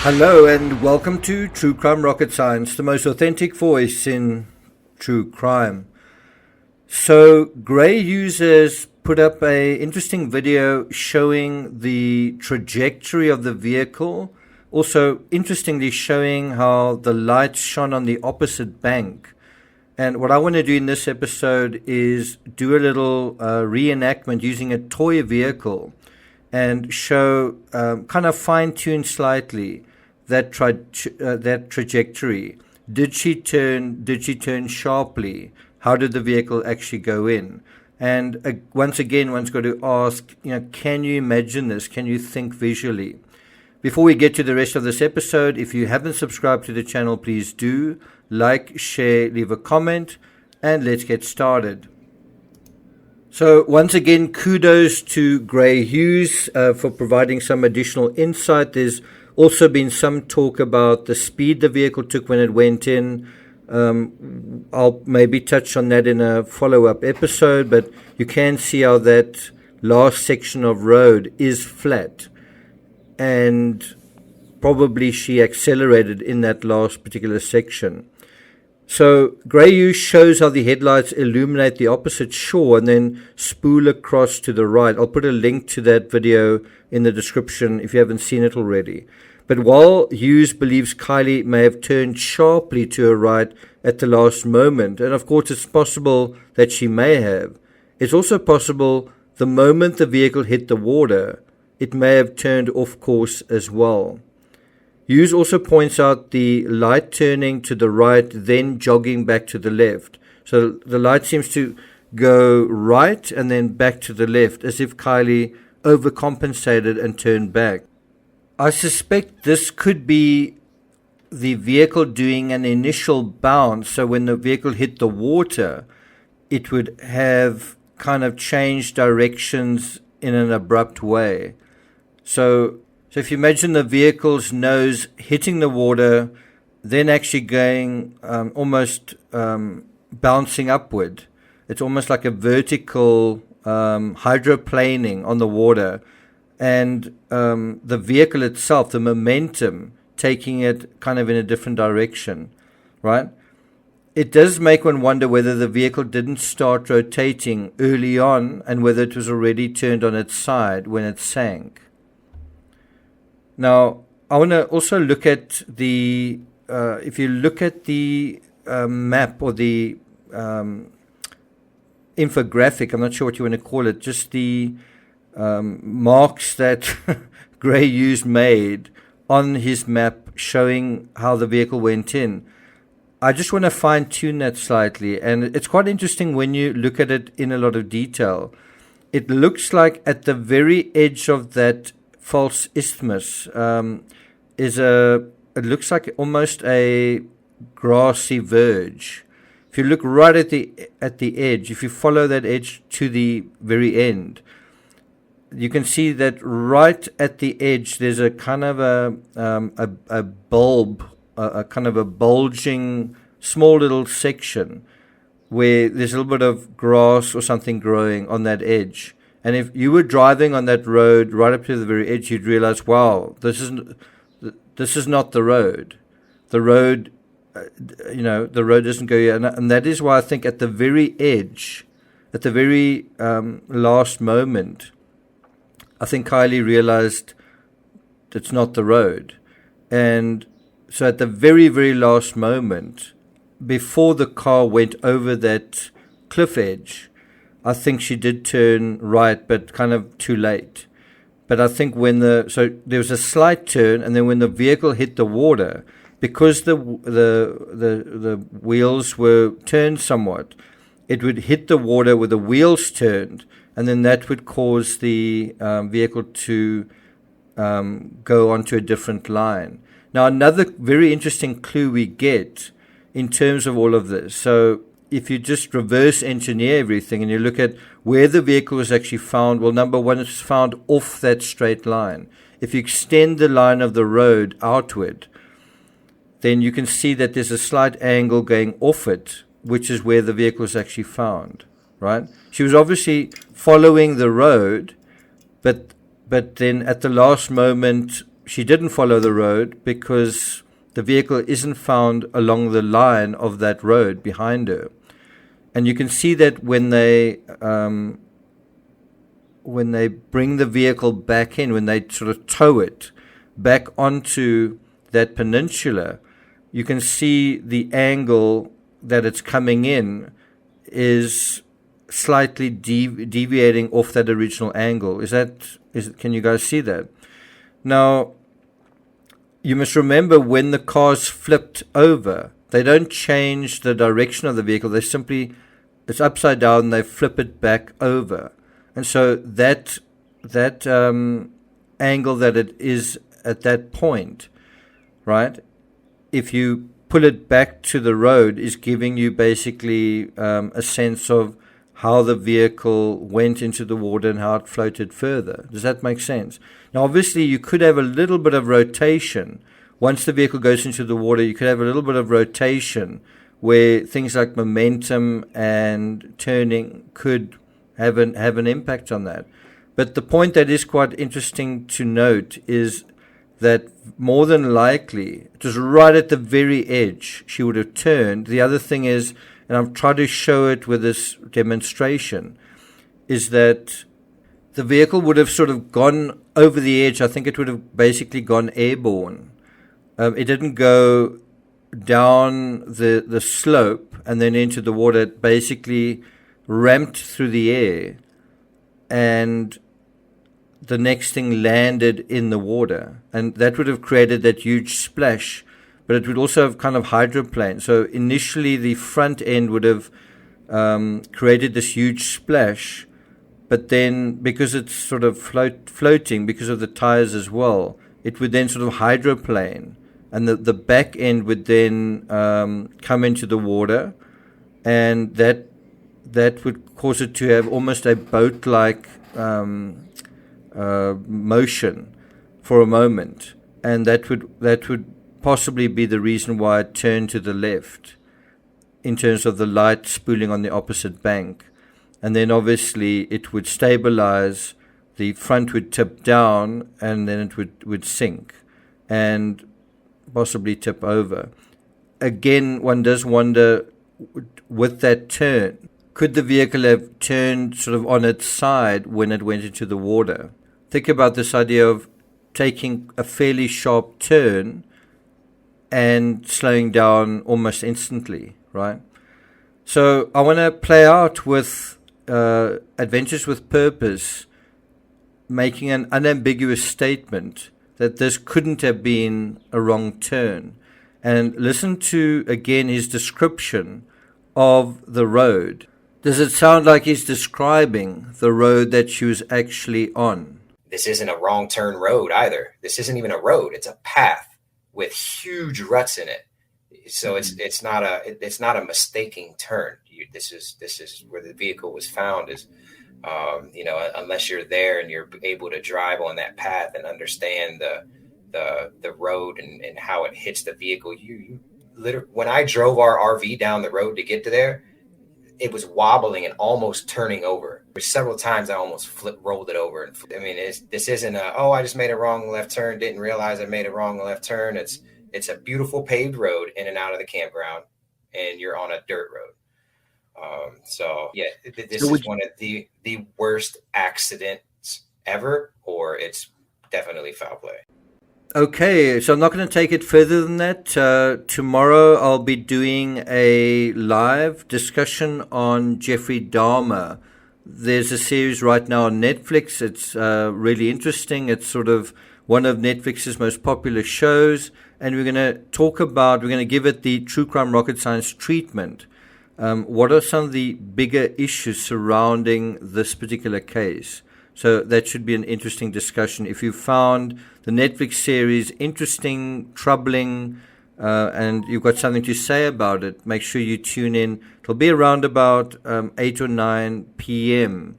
Hello and welcome to True Crime Rocket Science, the most authentic voice in true crime. So Gray users put up a interesting video showing the trajectory of the vehicle, also interestingly showing how the lights shone on the opposite bank. And what I want to do in this episode is do a little reenactment using a toy vehicle and show, kind of fine-tune slightly that trajectory. Did she turn sharply? How did the vehicle actually go in? And once again, one's got to ask, can you imagine this? Can you think visually? Before we get to the rest of this episode, if you haven't subscribed to the channel, please do like, share, leave a comment, and let's get started. So once again, kudos to Gray Hughes for providing some additional insight. There's also been some talk about the speed the vehicle took when it went in. I'll maybe touch on that in a follow-up episode, but you can see how that last section of road is flat. And probably she accelerated in that last particular section. So Gray Hughes shows how the headlights illuminate the opposite shore and then spool across to the right. I'll put a link to that video in the description if you haven't seen it already. But while Hughes believes Kiely may have turned sharply to her right at the last moment, and of course it's possible that she may have, it's also possible the moment the vehicle hit the water, it may have turned off course as well. Hughes also points out the light turning to the right, then jogging back to the left. So the light seems to go right and then back to the left, as if Kiely overcompensated and turned back. I suspect this could be the vehicle doing an initial bounce. So when the vehicle hit the water, it would have kind of changed directions in an abrupt way. So if you imagine the vehicle's nose hitting the water, then actually going almost bouncing upward. It's almost like a vertical hydroplaning on the water. And the vehicle itself, the momentum, taking it kind of in a different direction, right? It does make one wonder whether the vehicle didn't start rotating early on and whether it was already turned on its side when it sank. Now, I want to also look at the, if you look at the map or the infographic, I'm not sure what you want to call it, just the marks that Gray Hughes made on his map showing how the vehicle went in. I just want to fine-tune that slightly, and it's quite interesting when you look at it in a lot of detail. It looks like at the very edge of that false isthmus it looks like almost a grassy verge. If you look right at the edge, if you follow that edge to the very end, you can see that right at the edge there's a kind of a bulb, a kind of a bulging small little section where there's a little bit of grass or something growing on that edge. And if you were driving on that road right up to the very edge, you'd realize, wow, this is not the road. The road, the road doesn't go here. And that is why I think at the very edge, at the very last moment, I think Kiely realized it's not the road. And so at the very, very last moment, before the car went over that cliff edge, I think she did turn right, but kind of too late. But I think so there was a slight turn, and then when the vehicle hit the water, because the wheels were turned somewhat, it would hit the water with the wheels turned, and then that would cause the vehicle to go onto a different line. Now, another very interesting clue we get in terms of all of this. So if you just reverse engineer everything and you look at where the vehicle was actually found, well, number one, it's found off that straight line. If you extend the line of the road outward, then you can see that there's a slight angle going off it, which is where the vehicle was actually found, right? She was obviously following the road, but then at the last moment, she didn't follow the road because the vehicle isn't found along the line of that road behind her. And you can see that when they bring the vehicle back in, when they sort of tow it back onto that peninsula, you can see the angle that it's coming in is slightly deviating off that original angle. Can you guys see that? Now, you must remember when the car's flipped over, they don't change the direction of the vehicle. It's upside down, they flip it back over. And so that angle that it is at that point, right, if you pull it back to the road, is giving you basically a sense of how the vehicle went into the water and how it floated further. Does that make sense? Now, obviously, you could have a little bit of rotation. Once the vehicle goes into the water, you could have a little bit of rotation where things like momentum and turning could have an impact on that. But the point that is quite interesting to note is that more than likely, it was right at the very edge she would have turned. The other thing is, and I've tried to show it with this demonstration, is that the vehicle would have sort of gone over the edge. I think it would have basically gone airborne. It didn't go down the slope and then into the water. It basically ramped through the air, and the next thing landed in the water. And that would have created that huge splash, but it would also have kind of hydroplaned. So initially the front end would have created this huge splash, but then because it's sort of floating because of the tires as well, it would then sort of hydroplane, and the back end would then come into the water, and that would cause it to have almost a boat-like motion for a moment, and that would possibly be the reason why it turned to the left in terms of the light spooling on the opposite bank. And then obviously it would stabilize, the front would tip down, and then it would sink and possibly tip over. Again, one does wonder, with that turn, could the vehicle have turned sort of on its side when it went into the water? Think about this idea of taking a fairly sharp turn and slowing down almost instantly, right? So I want to play out with Adventures with Purpose, making an unambiguous statement that this couldn't have been a wrong turn. And listen to, again, his description of the road. Does it sound like he's describing the road that she was actually on? This isn't a wrong turn road either. This isn't even a road. It's a path with huge ruts in it. So it's not a mistaking turn. This is where the vehicle was found. Is unless you're there and you're able to drive on that path and understand the road and how it hits the vehicle. You literally, when I drove our RV down the road to get to there, it was wobbling and almost turning over. Several times I almost rolled it over. I mean, this isn't I just made a wrong left turn, didn't realize I made a wrong left turn. It's a beautiful paved road in and out of the campground, and you're on a dirt road. This is one of the worst accidents ever, or it's definitely foul play. Okay, so I'm not going to take it further than that. Tomorrow I'll be doing a live discussion on Jeffrey Dahmer. There's a series right now on Netflix. It's really interesting. It's sort of one of Netflix's most popular shows, and we're going to give it the True Crime Rocket Science treatment. What are some of the bigger issues surrounding this particular case? So that should be an interesting discussion. If you found the Netflix series interesting, troubling, and you've got something to say about it, make sure you tune in. It'll be around about 8 or 9 p.m.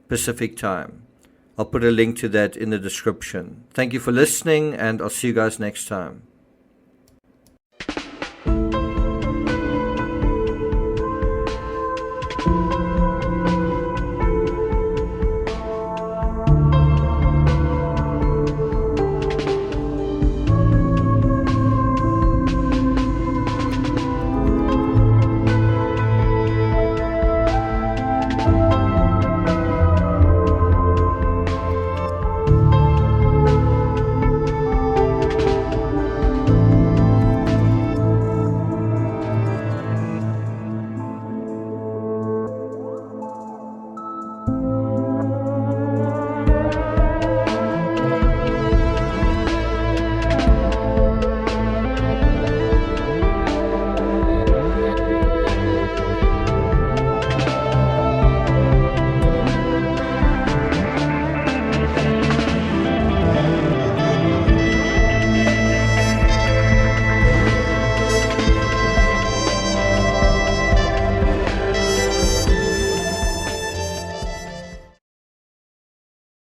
Pacific time. I'll put a link to that in the description. Thank you for listening, and I'll see you guys next time.